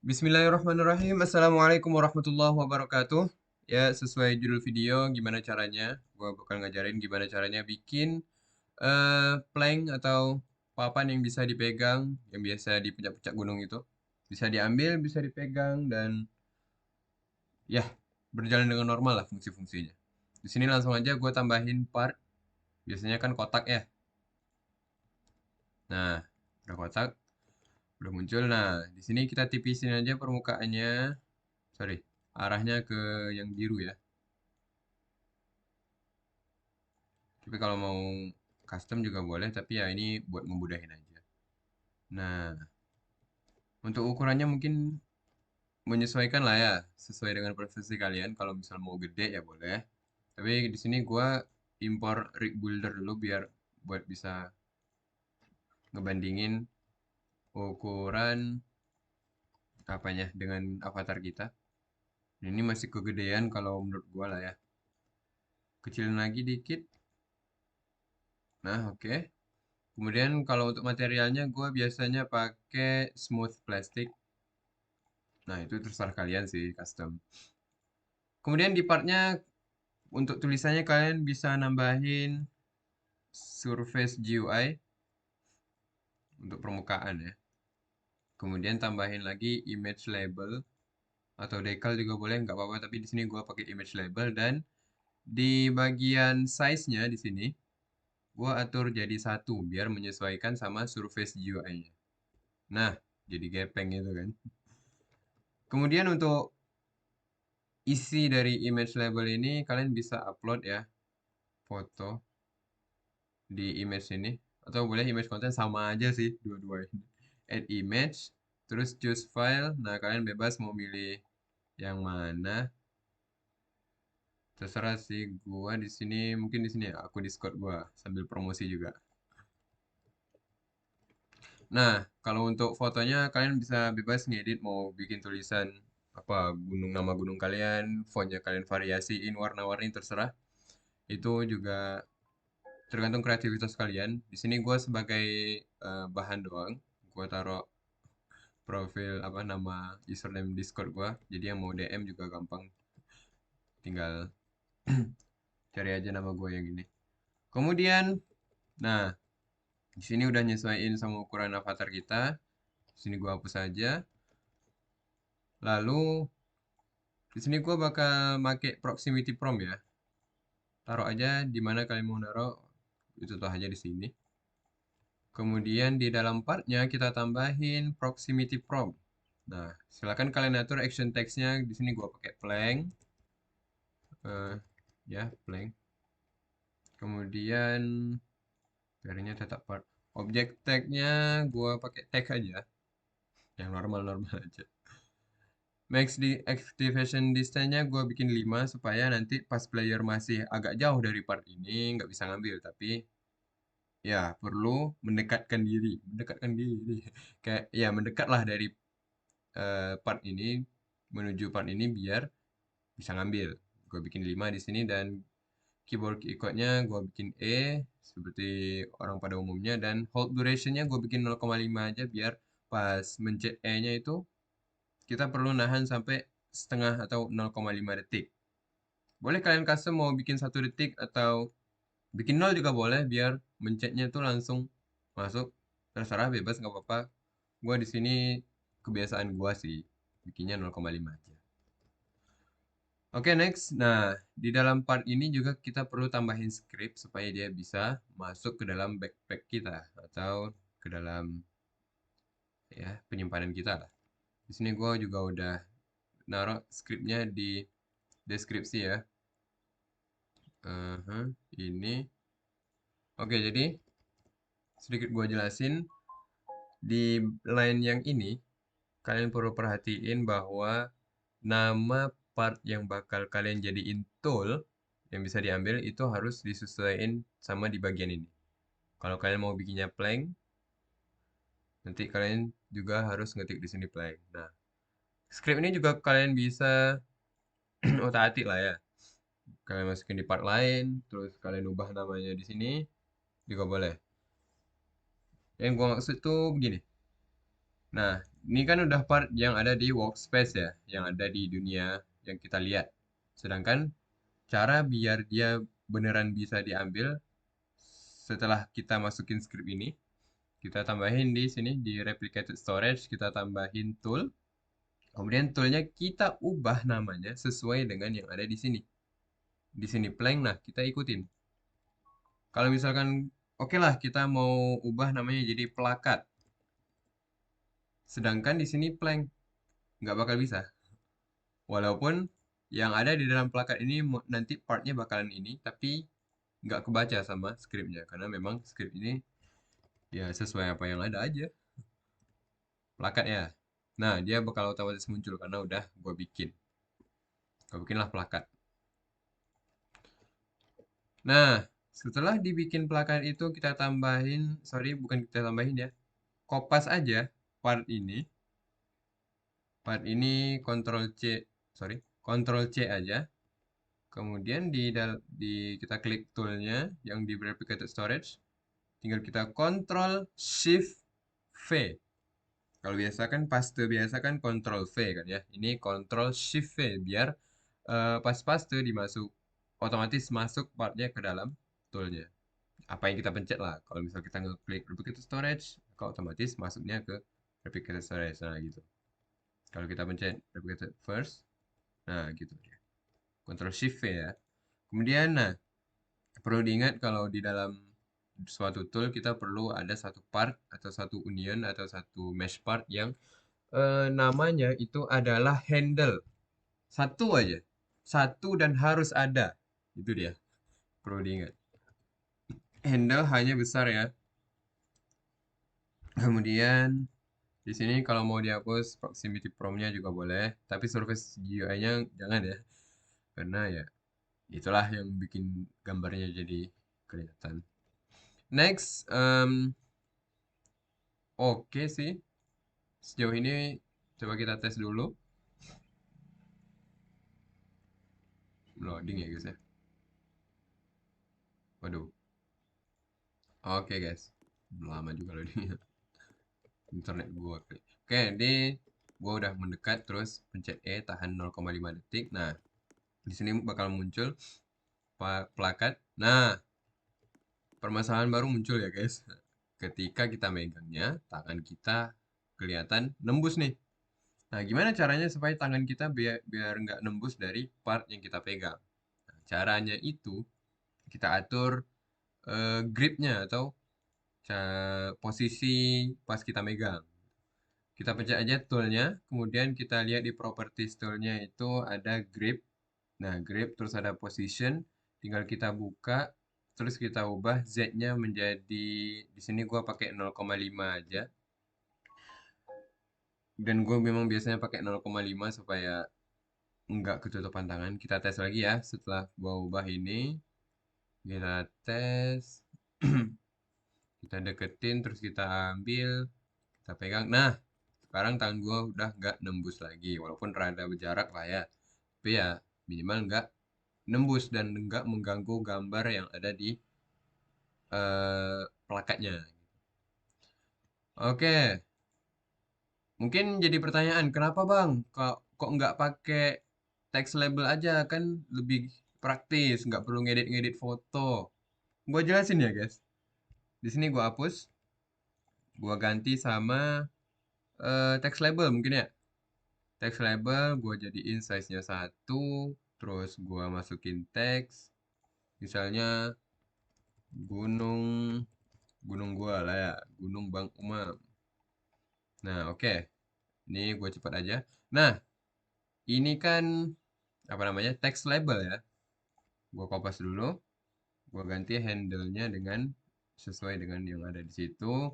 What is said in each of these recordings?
Bismillahirrahmanirrahim. Assalamualaikum warahmatullahi wabarakatuh. Ya, sesuai judul video, gimana caranya? Gua bakal ngajarin gimana caranya bikin plank atau papan yang bisa dipegang, yang biasa di puncak-puncak gunung itu. Bisa diambil, bisa dipegang, dan ya, berjalan dengan normal lah fungsi-fungsinya. Di sini langsung aja gue tambahin part. Biasanya kan kotak ya. Nah, udah kotak, udah muncul. Nah, di sini kita tipisin aja permukaannya. Sorry, arahnya ke yang biru ya. Tapi kalau mau custom juga boleh, tapi ya ini buat ngemudahin aja. Nah, untuk ukurannya mungkin menyesuaikan lah ya, sesuai dengan preferensi kalian. Kalau misal mau gede ya boleh. Tapi di sini gua impor rig builder dulu biar buat bisa ngebandingin ukuran apanya dengan avatar kita. Ini masih kegedean kalau menurut gua lah ya. Kecilin lagi dikit. Nah, oke. Kemudian kalau untuk materialnya gue biasanya pakai smooth plastic. Nah, itu terserah kalian sih, custom. Kemudian di partnya, untuk tulisannya kalian bisa nambahin Surface GUI untuk permukaan ya. Kemudian tambahin lagi image label atau decal juga boleh, nggak apa-apa. Tapi di sini gue pakai image label dan di bagian size-nya di sini gue atur jadi satu biar menyesuaikan sama Surface GUI-nya. Nah, jadi gepeng itu kan. Kemudian untuk isi dari image label ini kalian bisa upload ya foto di image ini atau boleh image content sama aja sih dua-dua ini. Add image, terus choose file. Nah, kalian bebas mau milih yang mana. Terserah sih, gua di sini mungkin di sini ya, aku Discord gua sambil promosi juga. Nah, kalau untuk fotonya kalian bisa bebas ngedit mau bikin tulisan apa gunung, nama gunung kalian, fontnya kalian variasiin, warna-warni terserah. Itu juga tergantung kreativitas kalian. Di sini gue sebagai bahan doang. Gue taruh profil apa nama username Discord gue. Jadi yang mau DM juga gampang. Tinggal cari aja nama gue yang ini. Kemudian, nah di sini udah nyesuaiin sama ukuran avatar kita. Di sini gue hapus aja. Lalu di sini gue bakal make proximity prompt ya. Taruh aja di mana kalian mau naruh. Itu tuh aja di sini. Kemudian di dalam partnya kita tambahin proximity prompt. Nah, silakan kalian atur action text-nya. Di sini gua pakai plank. Ya, plank. Kemudian varinya tetap part. Object tag-nya gua pakai tag aja. Yang normal-normal aja. Max di activation distance-nya gua bikin 5 supaya nanti pas player masih agak jauh dari part ini nggak bisa ngambil. Tapi ya perlu mendekatkan diri. Mendekatkan diri. Kayak ya mendekatlah dari part ini menuju part ini biar bisa ngambil. Gue bikin 5 di sini dan keyboard keycode-nya gue bikin E seperti orang pada umumnya dan hold duration-nya gue bikin 0,5 aja biar pas mencet E-nya itu kita perlu nahan sampai setengah atau 0,5 detik. Boleh kalian custom mau bikin 1 detik atau bikin 0 juga boleh biar mencetnya tuh langsung masuk. Terserah bebas nggak apa-apa. Gue di sini kebiasaan gue sih bikinnya 0,5 aja. Oke, next. Nah, di dalam part ini juga kita perlu tambahin script supaya dia bisa masuk ke dalam backpack kita atau ke dalam ya penyimpanan kita lah. Di sini gue juga udah naruh scriptnya di deskripsi ya. Ini. Oke, jadi sedikit gue jelasin di line yang ini kalian perlu perhatiin bahwa nama part yang bakal kalian jadiin tool yang bisa diambil itu harus disesuaikan sama di bagian ini. Kalau kalian mau bikinnya plank, nanti kalian juga harus ngetik di sini plank. Nah, script ini juga kalian bisa otak-atik lah ya. Kalian masukin di part lain, terus kalian ubah namanya di sini juga boleh. Yang gua maksud tuh begini. Nah, Ini kan udah part yang ada di workspace ya, yang ada di dunia yang kita lihat. Sedangkan cara biar dia beneran bisa diambil setelah kita masukin script ini, kita tambahin di sini di replicated storage, kita tambahin tool. Kemudian toolnya kita ubah namanya sesuai dengan yang ada di sini. Di sini plank, nah kita ikutin. Kalau misalkan oke lah kita mau ubah namanya jadi plakat. Sedangkan di sini plank, nggak bakal bisa. Walaupun yang ada di dalam plakat ini nanti partnya bakalan ini, tapi nggak kebaca sama scriptnya. Karena memang script ini ya sesuai apa yang ada aja. Plakat ya. Nah, dia bakal otomatis muncul karena udah gue bikin. Gue bikinlah plakat. Nah, setelah dibikin plakat itu kita tambahin, sorry bukan kita tambahin ya. Kopas aja part ini. Part ini Ctrl C, sorry, Ctrl C aja. Kemudian kita klik toolnya yang di replicated storage. Tinggal kita Ctrl Shift V. Kalau biasa kan paste biasa kan Ctrl V kan ya. Ini Ctrl Shift V biar pas paste dimasuk otomatis masuk partnya ke dalam toolnya. Apa yang kita pencet lah. Kalau misal kita ngeklik replicated storage, maka otomatis masuknya ke replicated storage. Nah gitu. Kalau kita pencet replicated first, nah gitu ya. Ctrl Shift V ya. Kemudian, nah perlu diingat kalau di dalam suatu tool kita perlu ada satu part atau satu union atau satu mesh part yang namanya itu adalah handle. Satu aja. Satu dan harus ada. Itu dia. Perlu diingat. Handle hanya besar ya. Kemudian di sini kalau mau dihapus proximity prompt-nya juga boleh, tapi surface GUI-nya jangan ya. Karena ya itulah yang bikin gambarnya jadi kelihatan. Next, oke sih. Sejauh ini coba kita tes dulu. Loading ya guys ya. Waduh. Oke guys. Lama juga loadingnya. Internet gua kali. Oke, ini gua udah mendekat terus pencet E tahan 0,5 detik. Nah, di sini bakal muncul plakat. Nah, permasalahan baru muncul ya guys. Ketika kita megangnya, tangan kita kelihatan nembus nih. Nah, gimana caranya supaya tangan kita biar nggak nembus dari part yang kita pegang? Nah, caranya itu kita atur gripnya atau posisi pas kita megang. Kita pencet aja toolnya, kemudian kita lihat di properties toolnya itu ada grip. Nah, grip terus ada position, tinggal kita buka, terus kita ubah Z-nya menjadi, di sini gua pakai 0,5 aja. Dan gue memang biasanya pakai 0,5 supaya nggak ketutupan tangan. Kita tes lagi ya setelah gua ubah ini. Kita tes. Kita deketin terus kita ambil, kita pegang. Nah, sekarang tangan gue udah nggak nembus lagi, walaupun rada berjarak lah ya. Tapi ya minimal nggak nembus dan nggak mengganggu gambar yang ada di plakatnya. Oke, mungkin jadi pertanyaan, kenapa bang? Kok nggak pakai text label aja kan lebih praktis, nggak perlu ngedit-ngedit foto. Gue jelasin ya guys. Di sini gue hapus, gue ganti sama text label mungkin ya. Text label gue jadiin size-nya 1, terus gue masukin teks, misalnya gunung, gunung gua lah ya, Gunung Bang Umam. Nah, oke. Ini gue cepat aja. Nah, ini kan apa namanya? Text label ya. Gue kopas dulu, gue ganti handle-nya dengan sesuai dengan yang ada di situ.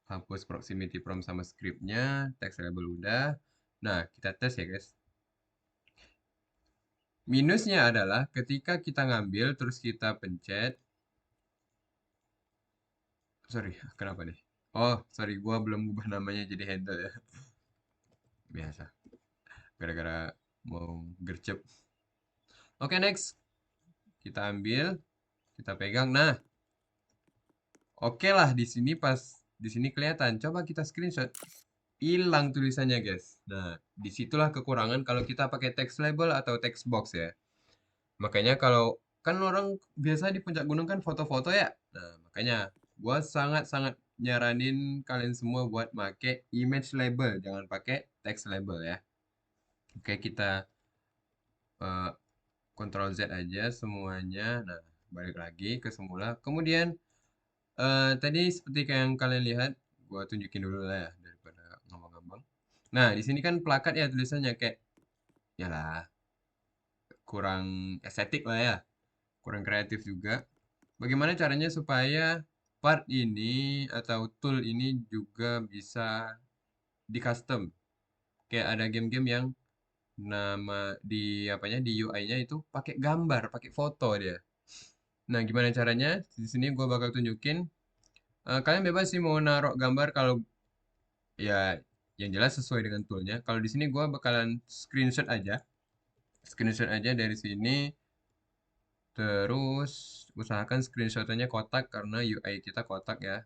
Hapus proximity prompt sama scriptnya, text label udah. Nah, kita tes ya guys. Minusnya adalah ketika kita ngambil terus kita pencet. Sorry, kenapa nih? Oh, sorry, gua belum ubah namanya jadi handle ya. Biasa, gara-gara mau gercep. Oke, next. Kita ambil, kita pegang. Nah, oke lah di sini pas di sini kelihatan. Coba kita screenshot. hilang tulisannya guys. Nah, disitulah kekurangan kalau kita pakai text label atau text box ya. Makanya kalau kan orang biasa di puncak gunung kan foto-foto ya. Nah, makanya gua sangat-sangat nyaranin kalian semua buat pakai image label, jangan pakai text label ya. Oke, kita eh, Ctrl Z aja semuanya. Nah, balik lagi ke semula. Kemudian tadi seperti kayak yang kalian lihat, gua tunjukin dulu lah ya daripada ngomong-ngomong. Nah, di sini kan plakat ya tulisannya kayak ya lah kurang estetik lah ya, kurang kreatif juga. Bagaimana caranya supaya part ini atau tool ini juga bisa di custom? Kayak ada game-game yang nama di apanya di UI-nya itu pakai gambar, pakai foto dia. Nah, gimana caranya? Di sini gua bakal tunjukin. Kalian bebas sih mau naruh gambar kalau ya yang jelas sesuai dengan toolnya. Kalau di sini gua bakalan screenshot aja dari sini. Terus usahakan screenshotannya kotak karena UI kita kotak ya.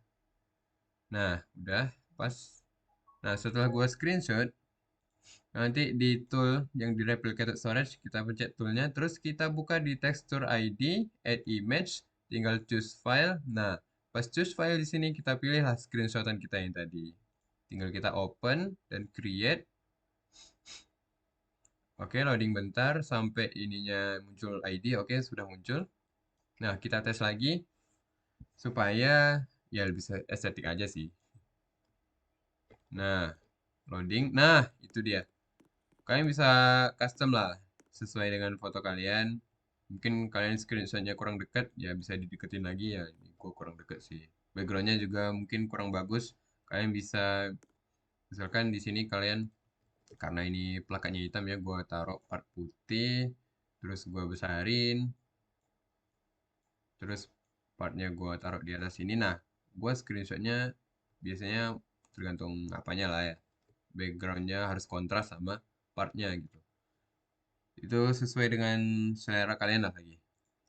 Nah, udah pas. Nah, setelah gua screenshot, nanti di tool yang di replicated storage kita pencet toolnya, terus kita buka di texture ID, add image, tinggal choose file. Nah, pas choose file di sini kita pilihlah screenshotan kita yang tadi. Tinggal kita open dan create. Oke, loading bentar sampai ininya muncul ID. Oke, sudah muncul. Nah, kita tes lagi supaya ya lebih estetik aja sih. Nah, loading. Nah, itu dia. Kalian bisa custom lah sesuai dengan foto kalian. Mungkin kalian screenshotnya kurang dekat, ya bisa dideketin lagi ya. Ini gua kurang deket sih. Backgroundnya juga mungkin kurang bagus. Kalian bisa, misalkan di sini kalian, karena ini plakatnya hitam ya, gua taruh part putih, terus gua besarin, terus partnya gua taruh di atas sini. Nah, gua screenshotnya biasanya tergantung apanya lah ya. Backgroundnya harus kontras sama partnya gitu. Itu sesuai dengan selera kalian lah lagi.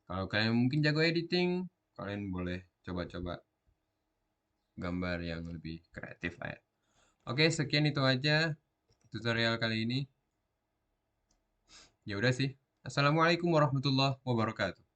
Kalau kalian mungkin jago editing, kalian boleh coba-coba gambar yang lebih kreatif lah ya. Oke, sekian itu aja tutorial kali ini. Ya udah sih. Assalamualaikum warahmatullahi wabarakatuh.